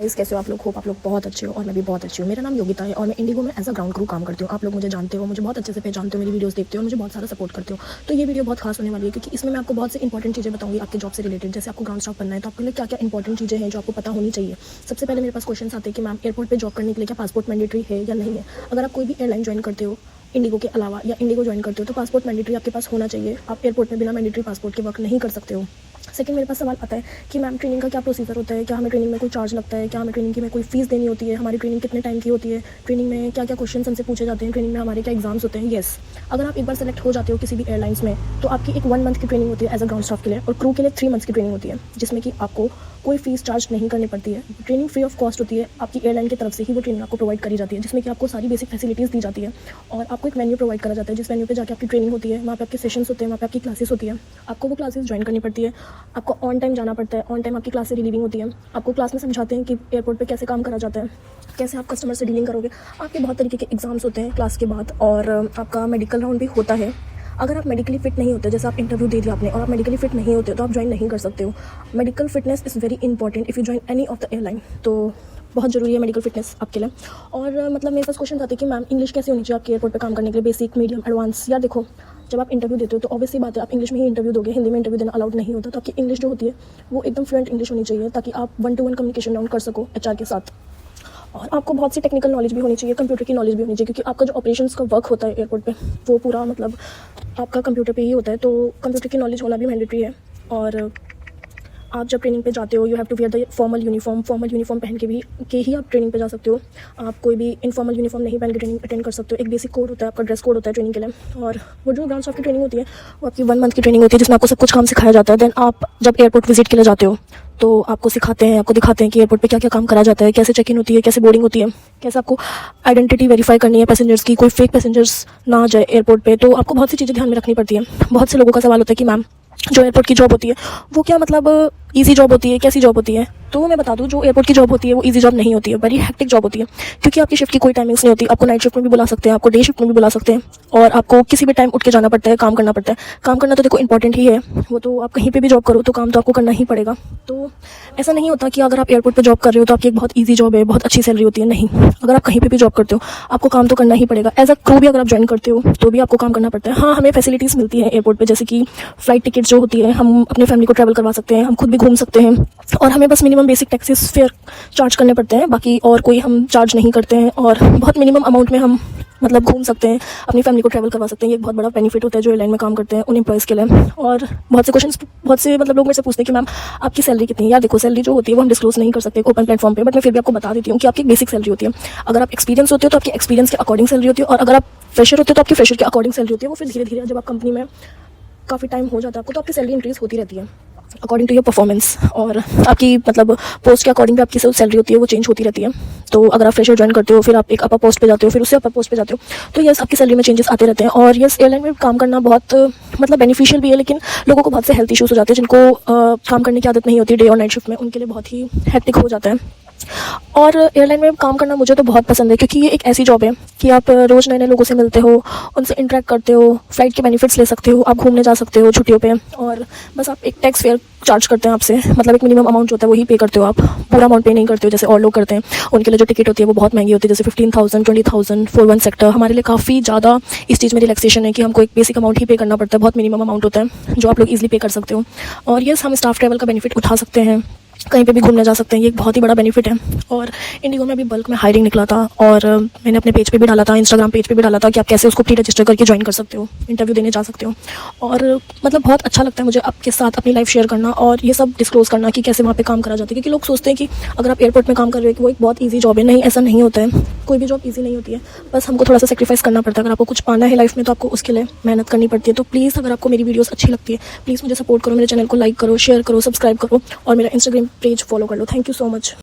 Guys, कैसे हो आप लोग? होप आप लोग बहुत अच्छे हो और मैं भी बहुत अच्छी हूँ। मेरा नाम योगिता है और मैं इंडिगो में एज अ ग्राउंड क्रू काम करती हूँ। आप लोग मुझे जानते हो, मुझे बहुत अच्छे से पहचानते हो, मेरी वीडियोस देखते हो और मुझे बहुत सारा सपोर्ट करते हो। तो ये वीडियो बहुत खास होने वाली है क्योंकि इसमें मैं आपको बहुत सी इंपॉर्टेंट चीज़ें बताऊंगी आपके जॉब से रिलेटेड। जैसे आपको ग्राउंड स्टाफ बनना है तो आपके लिए क्या क्या इंपॉर्टेंट चीज़ें हैं जो आपको पता होनी चाहिए। सबसे पहले मेरे पास क्वेश्चन आते हैं कि मैम एयरपोर्ट पर जॉब करने के लिए क्या पासपोर्ट मैंडेटरी है या नहीं है। अगर आप कोई भी एयरलाइन ज्वाइन करते हो इंडिगो के अलावा या इंडिगो ज्वाइन करते हो तो पासपोर्ट मैंडेटरी आपके पास होना चाहिए। आप एयरपोर्ट में बिना मैंडेटरी पासपोर्ट के वर्क नहीं कर सकते हो। सेकंड, मेरे पास सवाल आता है कि मैम ट्रेनिंग का क्या प्रोसीजर होता है, क्या हमें ट्रेनिंग में कोई चार्ज लगता है, क्या हमें ट्रेनिंग की में कोई फीस देनी होती है, हमारी ट्रेनिंग कितने टाइम की होती है, ट्रेनिंग में क्या क्या क्वेश्चन हमसे पूछे जाते हैं, ट्रेनिंग में हमारे क्या एग्जाम्स होते हैं। येस, अगर आप एक बार सेलेक्ट हो जाते हो किसी भी एयरलाइंस में तो आपकी एक 1 मंथ की ट्रेनिंग होती है एज अ ग्राउंड स्टाफ के लिए और क्रू के लिए 3 मंथ्स की ट्रेनिंग होती है जिसमें कि आपको कोई फीस चार्ज नहीं करनी पड़ती है। ट्रेनिंग फ्री ऑफ कॉस्ट होती है, आपकी एयरलाइन की तरफ से ही वो ट्रेनिंग आपको प्रोवाइड करी जाती है जिसमें कि आपको सारी बेसिक फैसिलिटीज़ दी जाती है और आपको एक वेन्यू प्रोवाइड करा जाता है जिस वेन्यू पे जाकर आपकी ट्रेनिंग होती है, वहाँ पे आपके सेशंस होते हैं, वहाँ पे आपकी क्लासेस होती है। आपको वो क्लासेस ज्वाइन करनी पड़ती है, आपको ऑन टाइम जाना पड़ता है, ऑन टाइम आपकी क्लास से रिलीविंग होती है। आपको क्लास में समझाते हैं कि एयरपोर्ट पर कैसे काम करा जाता है, कैसे आप कस्टमर से डीलिंग करोगे। आपके बहुत तरीके के एग्जाम्स होते हैं क्लास के बाद और आपका मेडिकल राउंड भी होता है। अगर आप मेडिकली फिट नहीं होते, जैसे आप इंटरव्यू दे दिया आपने और आप मेडिकली फिट नहीं होते तो आप ज्वाइन नहीं कर सकते हो। Medical fitness is very important if you join any of the airline. तो बहुत ज़रूरी है मेडिकल फिटनेस आपके लिए। और मतलब मेरे पास क्वेश्चन आते हैं कि मैम इंग्लिश कैसे होनी चाहिए आपके एयरपोर्ट पे काम करने के लिए, बेसिक, मीडियम, एडवांस। यार देखो, जब आप इंटरव्यू देते हो तो ऑब्वियसली बात है आप इंग्लिश में ही इंटरव्यू दोगे, हिंदी में इंटरव्यू देना अलाउड नहीं होता। तो आपकी इंग्लिश जो होती है वो एकदम फ्लुएंट इंग्लिश होनी चाहिए ताकि आप 1-to-1 कम्युनिकेशन राउंड कर सको एचआर के साथ। और आपको बहुत सी टेक्निकल नॉलेज भी होनी चाहिए, कंप्यूटर की नॉलेज भी होनी चाहिए क्योंकि आपका जो ऑपरेशंस का वर्क होता है एयरपोर्ट पे वो पूरा मतलब आपका कंप्यूटर पे ही होता है। तो कंप्यूटर की नॉलेज होना भी मैंडेटरी है। और आप जब ट्रेनिंग पे जाते हो you have to wear the formal uniform पहन के ही आप ट्रेनिंग पे जा सकते हो। आप कोई भी इनफॉर्मल यूनिफॉर्म नहीं पहन के ट्रेनिंग अटेंड कर सकते हो। एक बेसिक कोड होता है, आपका ड्रेस कोड होता है ट्रेनिंग के लिए। और वो जो ग्राउंड स्टाफ की ट्रेनिंग होती है वो आपकी 1 मंथ की ट्रेनिंग होती है जिसमें आपको सब कुछ काम सिखाया जाता है। देन आप जब एयरपोर्ट विजिट के लिए जाते हो तो आपको सिखाते हैं, आपको दिखाते हैं कि एयरपोर्ट पे क्या क्या काम करा जाता है, कैसे चेक इन होती है, कैसे बोर्डिंग होती है, कैसे आपको आइडेंटिटी वेरीफाई करनी है पैसेंजर्स की, कोई फेक पैसेंजर्स ना आ जाए एयरपोर्ट पे। तो आपको बहुत सी चीज़ें ध्यान में रखनी पड़ती है। बहुत से लोगों का सवाल होता है कि मैम जो एयरपोर्ट की जॉब होती है वो क्या मतलब ईजी जॉब होती है, कैसी जॉब होती है। तो मैं बता दूं, जो एयरपोर्ट की जॉब होती है वो ईजी जॉब नहीं होती है, बड़ी हेक्टिक जॉब होती है क्योंकि आपकी शिफ्ट की कोई टाइमिंग्स नहीं होती। आपको नाइट शिफ्ट में भी बुला सकते हैं, आपको डे शिफ्ट में भी बुला सकते हैं और आपको किसी भी टाइम उठ के जाना पड़ता है, काम करना पड़ता है। काम करना तो देखो इंपॉर्टेंट ही है, वो तो आप कहीं पे भी जॉब करो तो काम तो आपको करना ही पड़ेगा। तो ऐसा नहीं होता कि अगर आप एयरपोर्ट पर जॉब कर रहे हो तो आपकी एक बहुत ईजी जॉब है, बहुत अच्छी सैलरी होती है। नहीं, अगर आप कहीं पर भी जॉब करते हो आपको काम तो करना ही पड़ेगा। एज अ क्रू भी अगर आप ज्वाइन करते हो तो भी आपको काम करना पड़ता है। हाँ, हमें फैसिलिटीज़ मिलती है एयरपोर्ट पर, जैसे कि फ्लाइट टिकट जो होती है हम अपनी फैमिली को ट्रैवल करवा सकते हैं, हम खुद भी घूम सकते हैं और हमें बस minimum basic taxes fair charge करने पड़ते हैं, बाकी और कोई हम चार्ज नहीं करते हैं और बहुत मिनिमम अमाउंट में हम मतलब घूम सकते हैं, अपनी फैमिली को ट्रैवल करवा सकते हैं। ये एक बहुत बड़ा बेनिफिट होता है जो एयरलाइन में काम करते हैं उन एम्प्लॉयज़ के लिए। और बहुत से मतलब लोग मेरे से पूछते हैं कि मैम आपकी सैलरी कितनी है। यार देखो, सैलरी जो होती है वो हम डिस्क्लोज नहीं कर सकते ओपन प्लेटफॉर्म पे, बट मैं फिर भी आपको बता देती हूँ कि आपकी बेसिक सैलरी होती है। अगर आप एक्सपीरियंस होते हो तो आपकी एक्सपीरियंस के अकॉर्डिंग सैलरी होती है और अगर आप फ्रेशर होते हो तो आपकी फ्रेशर के अकॉर्डिंग सैलरी होती है। वो फिर धीरे धीरे जब आप कंपनी में काफ़ी टाइम हो जाता है आपको तो आपकी सैलरी इंक्रीज़ होती रहती है अकॉर्डिंग टू योर परफॉर्मेंस और आपकी मतलब पोस्ट के अकॉर्डिंग भी आपकी सैलरी होती है वो चेंज होती रहती है। तो अगर आप फ्रेशर ज्वाइन करते हो फिर आप एक अपर पोस्ट पे जाते हो, फिर उससे अपर पोस्ट पे जाते हो तो यस आपकी सैलरी में चेंजेस आते रहते हैं। और यस, एयरलाइन में काम करना बहुत मतलब बेनिफिशियल भी है, लेकिन लोगों को बहुत से हेल्थ इश्यूज़ हो जाते हैं जिनको काम करने की आदत नहीं होती डे और नाइट शिफ्ट में, उनके लिए बहुत ही हेक्टिक हो जाता है। और एयरलाइन में काम करना मुझे तो बहुत पसंद है क्योंकि ये एक ऐसी जॉब है कि आप रोज़ नए नए लोगों से मिलते हो, उनसे इंटरेक्ट करते हो, फ्लाइट के बेनिफिट्स ले सकते हो, आप घूमने जा सकते हो छुट्टियों पे और बस आप एक टैक्स फेयर चार्ज करते हैं आपसे, मतलब एक मिनिमम अमाउंट होता है वही पे करते हो, आप पूरा अमाउंट पे नहीं करते हो जैसे और लोग करते हैं। उनके लिए जो टिकट होती है वो बहुत महंगी होती है, जैसे 15,000 20,000 फॉर 1 सेक्टर। हमारे लिए काफ़ी ज़्यादा इस चीज़ में रिलैक्सेशन है कि हमको एक बेसिक अमाउंट ही पे करना पड़ता है, बहुत मिनिमम अमाउंट होता है जो आप लोग ईजिली पे कर सकते हो। और यस, हम स्टाफ ट्रैवल का बेनिफिट उठा सकते हैं, कहीं पे भी घूमने जा सकते हैं, ये एक बहुत ही बड़ा बेनिफिट है। और इंडिगो में अभी बल्क में हायरिंग निकला था और मैंने अपने पेज पे भी डाला था, इंस्टाग्राम पेज पे भी डाला था कि आप कैसे उसको प्री रजिस्टर करके ज्वाइन कर सकते हो, इंटरव्यू देने जा सकते हो। और मतलब बहुत अच्छा लगता है मुझे आपके साथ अपनी लाइफ शेयर करना और ये सब डिस्क्लोज करना कि कैसे वहाँ पे काम करा जाता है, क्योंकि लोग सोचते हैं कि अगर आप एयरपोर्ट में काम कर रहे हो कि वो एक बहुत ईजी जॉब है। नहीं, ऐसा नहीं होता है, कोई भी जॉब ईजी नहीं होती है, बस हमको थोड़ा सा सेक्रीफाइस करना पड़ता है। अगर आपको कुछ पाना है लाइफ में तो आपको उसके लिए मेहनत करनी पड़ती है। तो प्लीज़ अगर आपको मेरी वीडियोस अच्छी लगती है प्लीज़ मुझे सपोर्ट करो, मेरे चैनल को लाइक करो, शेयर करो, सब्सक्राइब करो और मेरा इंस्टाग्राम पेज फॉलो कर लो। Thank you so much.